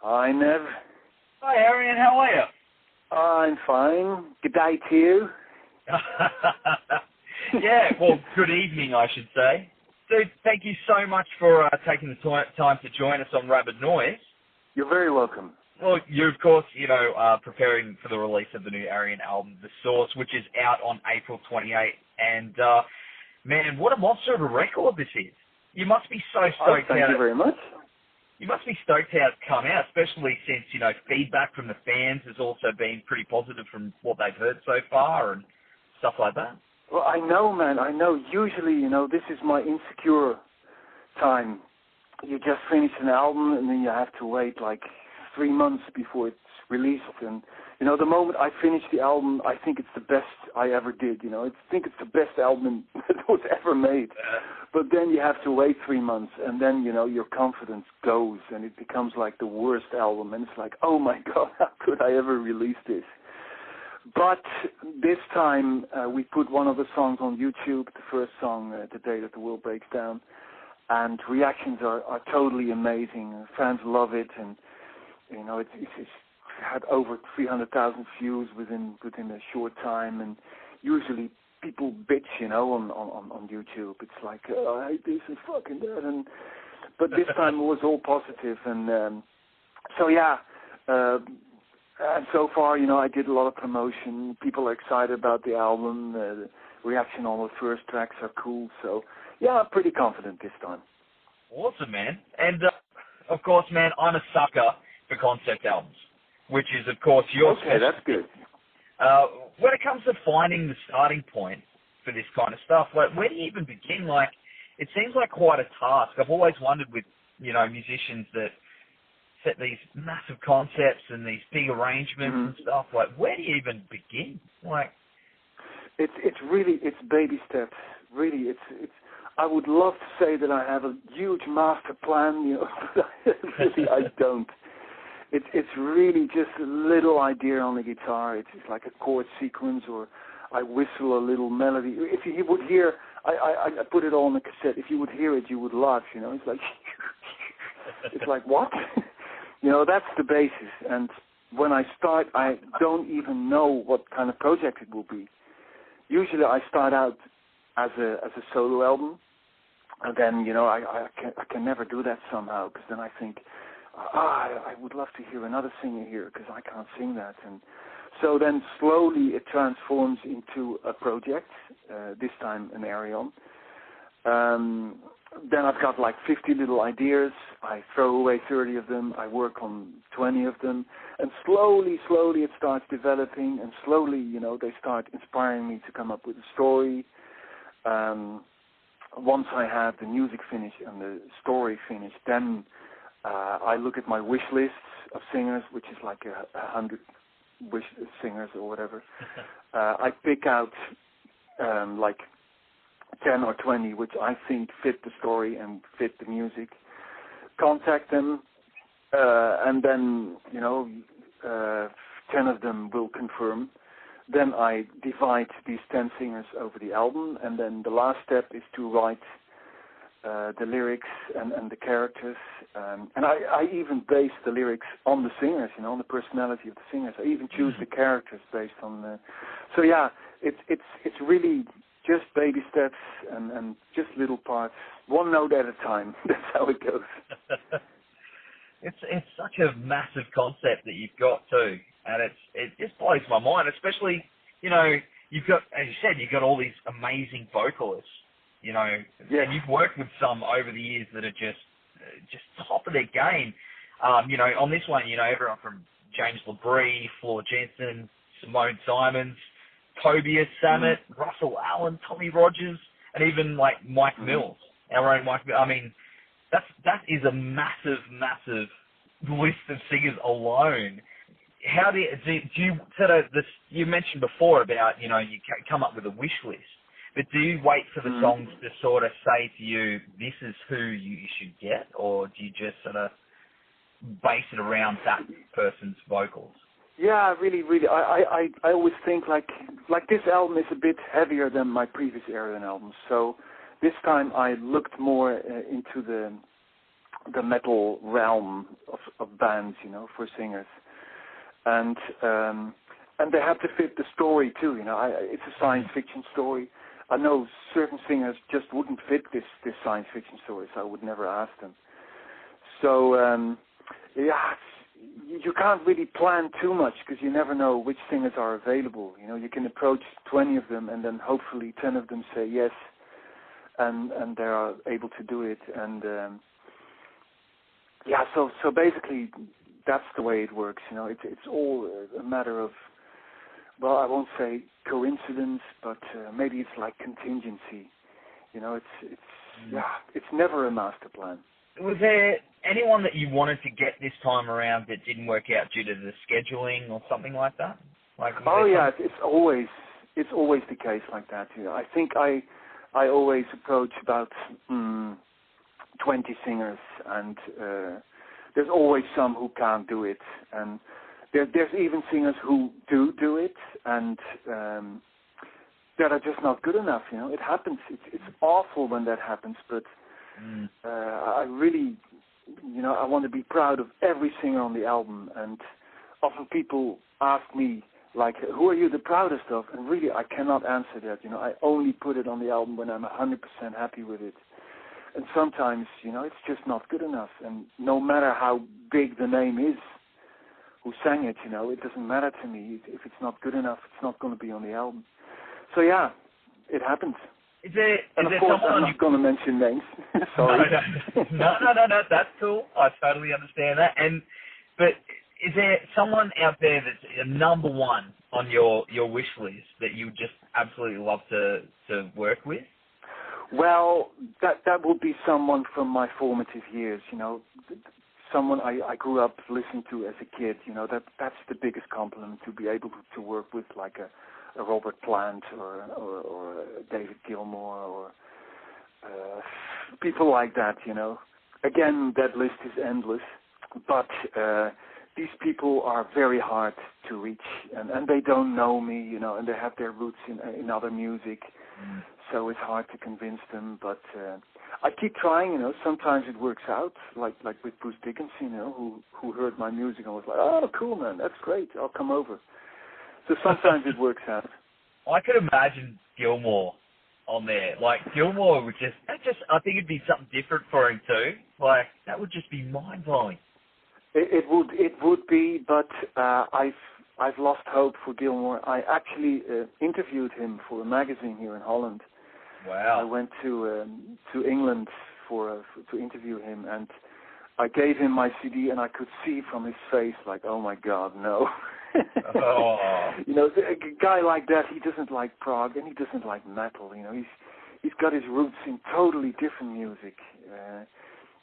Hi, Nev. Hi, Arjen. How are you? I'm fine. Good day to you. Yeah, well, good evening, I should say. Dude, thank you so much for taking the time to join us on Rabid Noise. You're very welcome. Well, you're, of course, preparing for the release of the new Ayreon album, The Source, which is out on April 28th. And, man, what a monster of a record this is. You must be so stoked Thank you very much. You must be stoked how it's come out, especially since, feedback from the fans has also been pretty positive from what they've heard so far and stuff like that. Well, I know, man. I know. Usually, this is my insecure time. You just finish an album and then you have to wait like 3 months before it's released. And, the moment I finish the album, I think it's the best I ever did. I think it's the best album that was ever made. But then you have to wait 3 months and then, your confidence goes and it becomes like the worst album. And it's like, oh my God, how could I ever release this? But this time we put one of the songs on YouTube, the first song, The Day That the World Breaks Down, and reactions are totally amazing. Fans love it, and it's had over 300,000 views within a short time. And usually people bitch, on YouTube. It's like, oh, I hate this and fucking that, but this time it was all positive, and so yeah. And so far, I did a lot of promotion. People are excited about the album. The reaction on the first tracks are cool. So, yeah, I'm pretty confident this time. Awesome, man. And, of course, man, I'm a sucker for concept albums, which is, of course, your Okay, that's good. When it comes to finding the starting point for this kind of stuff, like, where do you even begin? Like, it seems like quite a task. I've always wondered with, musicians that set these massive concepts and these big arrangements and stuff. Like, where do you even begin? Like, it's baby steps. Really, it's. I would love to say that I have a huge master plan, but really I don't. It's really just a little idea on the guitar. It's like a chord sequence, or I whistle a little melody. If you would hear, I put it all on the cassette. If you would hear it, you would laugh. It's like, it's like what? That's the basis. And when I start, I don't even know what kind of project it will be. Usually I start out as a solo album, and then, I can never do that somehow, because then I think, I would love to hear another singer here, because I can't sing that. And so then slowly it transforms into a project, this time an Ayreon. Then I've got like 50 little ideas. I throw away 30 of them. I work on 20 of them. And slowly it starts developing. And slowly, they start inspiring me to come up with a story. Once I have the music finished and the story finished, then I look at my wish lists of singers, which is like 100 wish singers or whatever. I pick out like 10 or 20 which I think fit the story and fit the music, contact them, and then 10 of them will confirm. Then I divide these 10 singers over the album, and then the last step is to write the lyrics and the characters, and I even base the lyrics on the singers, on the personality of the singers. I even choose the characters based on the. So yeah, it's really just baby steps and just little parts, one note at a time. That's how it goes. It's such a massive concept that you've got too, and it just blows my mind. Especially, you've got, as you said, you've got all these amazing vocalists, Yes. and you've worked with some over the years that are just top of their game. On this one, everyone from James LaBrie, Floor Jensen, Simone Simons, Tobias Sammet, Russell Allen, Tommy Rogers, and even like Mike Mills, our own Mike Mills. I mean, that is a massive list of singers alone. How do you sort of this? You mentioned before about you come up with a wish list, but do you wait for the songs to sort of say to you, this is who you should get, or do you just sort of base it around that person's vocals? Yeah, really. I always think like this album is a bit heavier than my previous Ayreon albums. So this time I looked more into the the metal realm of bands, you know, for singers, and they have to fit the story too. You know, it's a science fiction story. I know certain singers just wouldn't fit this science fiction story, so I would never ask them. So yeah, you can't really plan too much because you never know which singers are available. You know, you can approach 20 of them, and then hopefully 10 of them say yes, and they are able to do it. And yeah, so basically that's the way it works. You know, it's all a matter of, well, I won't say coincidence, but maybe it's like contingency. You know, it's never a master plan. Was there anyone that you wanted to get this time around that didn't work out due to the scheduling or something like that? Like, it's always the case like that. You know, I think I always approach about 20 singers, and there's always some who can't do it, and there's even singers who do it, and that are just not good enough. You know, it happens. It's awful when that happens, but I really, you know, I want to be proud of every singer on the album, and often people ask me, like, who are you the proudest of? And really, I cannot answer that. You know, I only put it on the album when I'm 100% happy with it. And sometimes, you know, it's just not good enough. And no matter how big the name is who sang it, you know, it doesn't matter to me. If it's not good enough, it's not going to be on the album. So yeah, it happens. Is there course, someone I'm not going to mention names. Sorry. No, that's cool. I totally understand that. But is there someone out there that's a number one on your wish list that you would just absolutely love to work with? Well, that would be someone from my formative years. You know, someone I grew up listening to as a kid. You know, that's the biggest compliment, to be able to work with, like a Robert Plant or David Gilmour or people like that, you know. Again, that list is endless, but these people are very hard to reach, and they don't know me, you know, and they have their roots in other music, so it's hard to convince them, but I keep trying, you know. Sometimes it works out, like with Bruce Dickinson, you know, who heard my music and was like, oh, cool, man, that's great, I'll come over. So sometimes it works out. I could imagine Gilmour on there. Like, Gilmour would I think it'd be something different for him too. Like, that would just be mind-blowing. It would be, but I've lost hope for Gilmour. I actually interviewed him for a magazine here in Holland. Wow. I went to England to interview him, and I gave him my CD, and I could see from his face, like, oh my God, no. Oh. You know, a guy like that, he doesn't like prog, and he doesn't like metal. You know, he's got his roots in totally different music.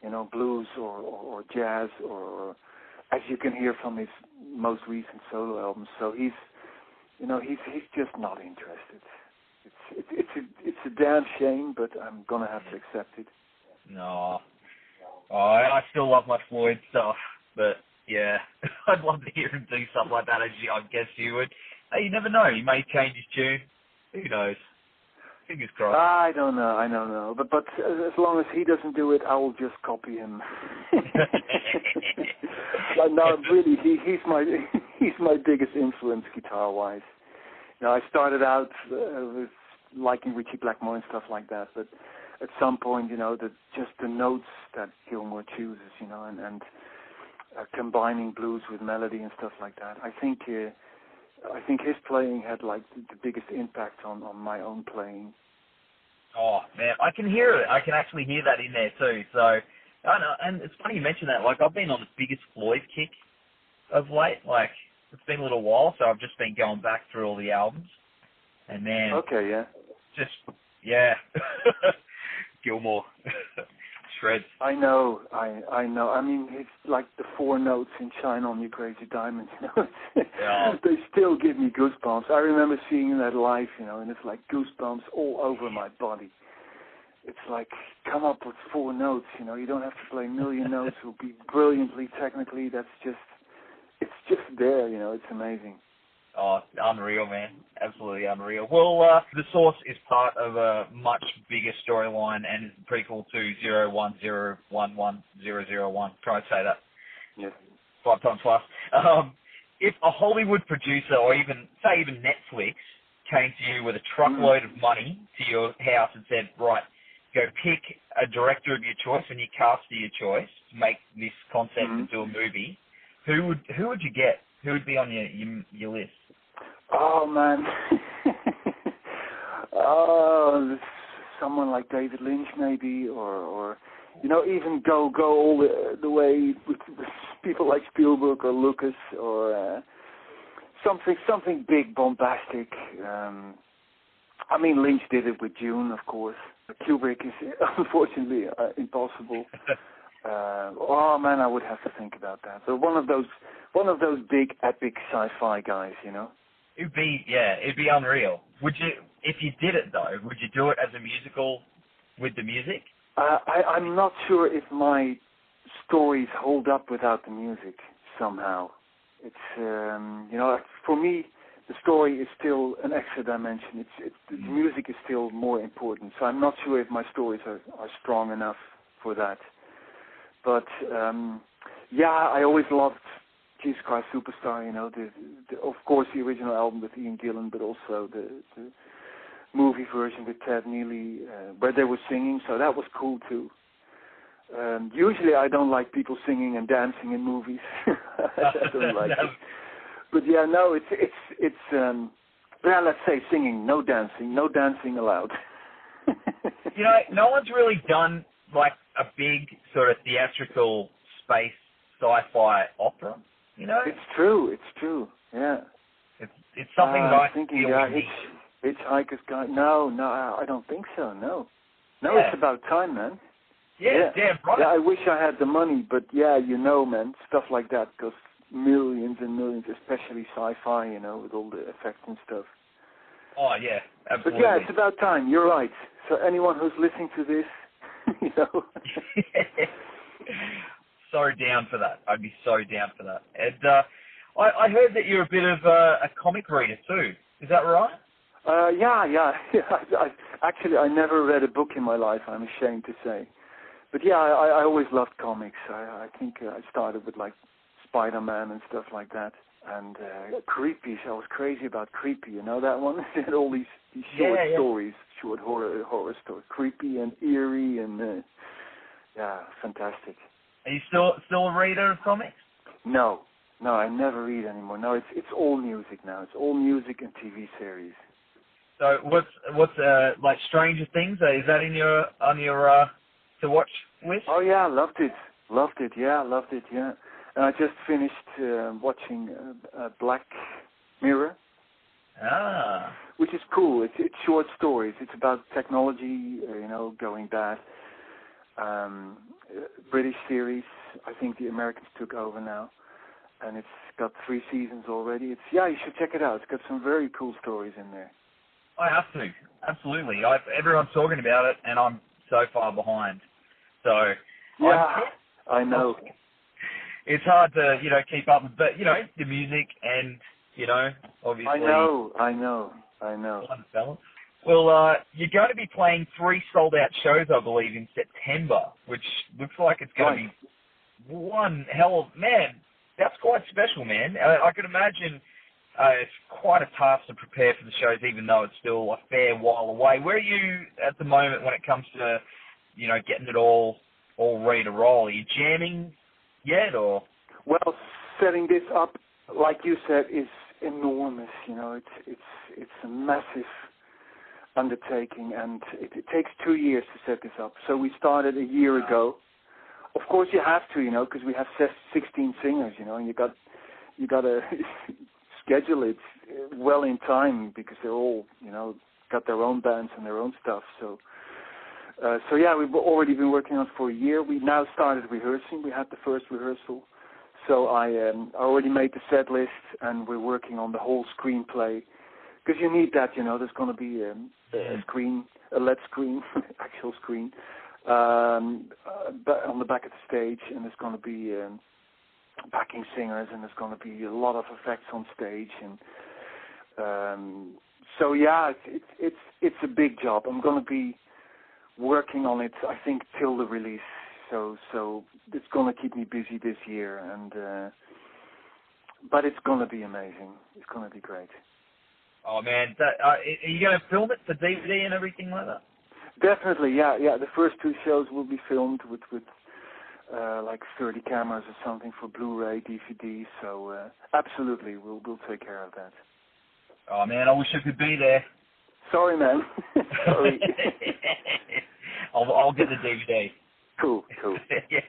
You know, blues or jazz, or as you can hear from his most recent solo albums. So he's just not interested. It's a damn shame, but I'm gonna have to accept it. No. Oh, I still love my Floyd stuff, but yeah, I'd love to hear him do something like that. I guess you would. Hey, you never know. He may change his tune. Who knows? Fingers crossed. I don't know. But as long as he doesn't do it, I will just copy him. No, really, he's my biggest influence guitar-wise. You know, I started out with liking Richie Blackmore and stuff like that, but at some point, you know, just the notes that Gilmour chooses, you know, and combining blues with melody and stuff like that. I think his playing had like the biggest impact on my own playing. Oh man, I can hear it. I can actually hear that in there too. So, I know, and it's funny you mention that. Like, I've been on the biggest Floyd kick of late. Like, it's been a little while, so I've just been going back through all the albums, and then Gilmour. Shreds. I know. I mean, it's like the four notes in Shine On You Crazy Diamond, you know. Yeah. They still give me goosebumps. I remember seeing that live, you know, and it's like goosebumps all over my body. It's like, come up with four notes, you know. You don't have to play a million notes. It'll be brilliantly technically. It's just there, you know. It's amazing. Oh, unreal, man. Absolutely unreal. Well, The Source is part of a much bigger storyline and prequel to 01011001. Try to say that. Yes. 5 times fast. If a Hollywood producer or even Netflix came to you with a truckload of money to your house and said, right, go pick a director of your choice and your cast of your choice to make this concept into a movie, who would you get? Who would be on your list? Oh, man. Someone like David Lynch, maybe, or even go all the way with people like Spielberg or Lucas, or something big, bombastic. I mean, Lynch did it with Dune, of course. Kubrick is unfortunately impossible. Oh man, I would have to think about that. So one of those big epic sci-fi guys, It'd be unreal. Would you, if you did it though, would you do it as a musical with the music? I'm not sure if my stories hold up without the music somehow. It's for me, the story is still an extra dimension. The music is still more important. So I'm not sure if my stories are strong enough for that. But I always loved Jesus Christ Superstar. Of course the original album with Ian Gillan, but also the movie version with Ted Neely, where they were singing. So that was cool too. Usually I don't like people singing and dancing in movies. I don't like it. But let's say singing, no dancing allowed. No one's really done like a big sort of theatrical space sci-fi opera. It's true. Yeah. It's something that I think Hitchhiker's Guide. No, I don't think so. No, It's about time, man. Yeah, damn right. Yeah, I wish I had the money, but man, stuff like that costs millions and millions, especially sci-fi, with all the effects and stuff. Oh, yeah, absolutely. But it's about time. You're right. So anyone who's listening to this, So down for that. I'd be so down for that. And I heard that you're a bit of a comic reader too. Is that right? Yeah. Actually, I never read a book in my life, I'm ashamed to say. But I always loved comics. I think I started with like Spider-Man and stuff like that. And Creepy, I was crazy about Creepy, that one? It had all these short stories, short horror stories. Creepy and eerie and, fantastic. Are you still a reader of comics? No, I never read anymore. No, it's all music now. It's all music and TV series. So what's like Stranger Things? Is that on your to watch list? Oh yeah, loved it. Yeah. And I just finished watching Black Mirror. Which is cool. It's short stories. It's about technology, going bad. British series. I think the Americans took over now, and it's got 3 seasons already. You should check it out. It's got some very cool stories in there. I have to, absolutely. Everyone's talking about it, and I'm so far behind. So I know. It's hard to keep up, but the music and obviously. I know. Balance. Well, you're going to be playing 3 sold-out shows, I believe, in September, which looks like it's going to be one hell of... Man, that's quite special, man. I can imagine it's quite a task to prepare for the shows, even though it's still a fair while away. Where are you at the moment when it comes to, getting it all ready to roll? Are you jamming yet, or...? Well, setting this up, like you said, is enormous. It's a massive undertaking, and it takes 2 years to set this up. So we started a year ago. Of course, you have to, because we have 16 singers, and you got to schedule it well in time because they're all, got their own bands and their own stuff. So we've already been working on it for a year. We now started rehearsing. We had the first rehearsal. So I already made the set list, and we're working on the whole screenplay. Because you need that, there's going to be a screen, a LED screen, actual screen, on the back of the stage, and there's going to be backing singers, and there's going to be a lot of effects on stage, and So yeah, it's a big job. I'm going to be working on it, I think, till the release. So it's going to keep me busy this year, but it's going to be amazing. It's going to be great. Oh man, are you going to film it for DVD and everything like that? Definitely, yeah. The first 2 shows will be filmed with like 30 cameras or something for Blu-ray, DVD. So absolutely, we'll take care of that. Oh man, I wish I could be there. Sorry, man. Sorry. I'll get the DVD. Cool. Yeah.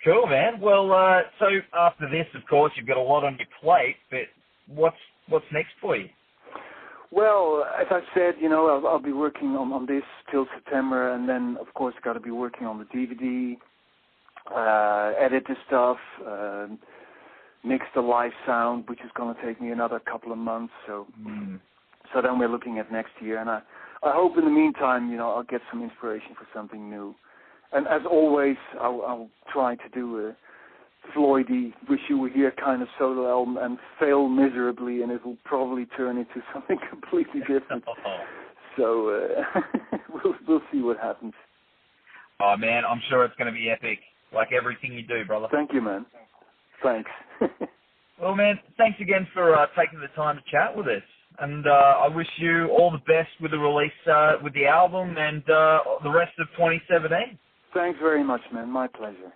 Cool, man. Well, so after this, of course, you've got a lot on your plate, but what's next for you? Well, as I said, I'll be working on this till September, and then, of course, got to be working on the DVD, edit the stuff, mix the live sound, which is going to take me another couple of months. So then we're looking at next year, and I hope in the meantime, I'll get some inspiration for something new. And as always, I'll try to do a Floydy Wish You Were Here kind of solo album and fail miserably, and it will probably turn into something completely different. So we'll see what happens. Oh man, I'm sure it's going to be epic, like everything you do, brother. Thank you, man. Thanks. Well, man, thanks again for taking the time to chat with us. And I wish you all the best with the release, with the album and the rest of 2017. Thanks very much, man. My pleasure.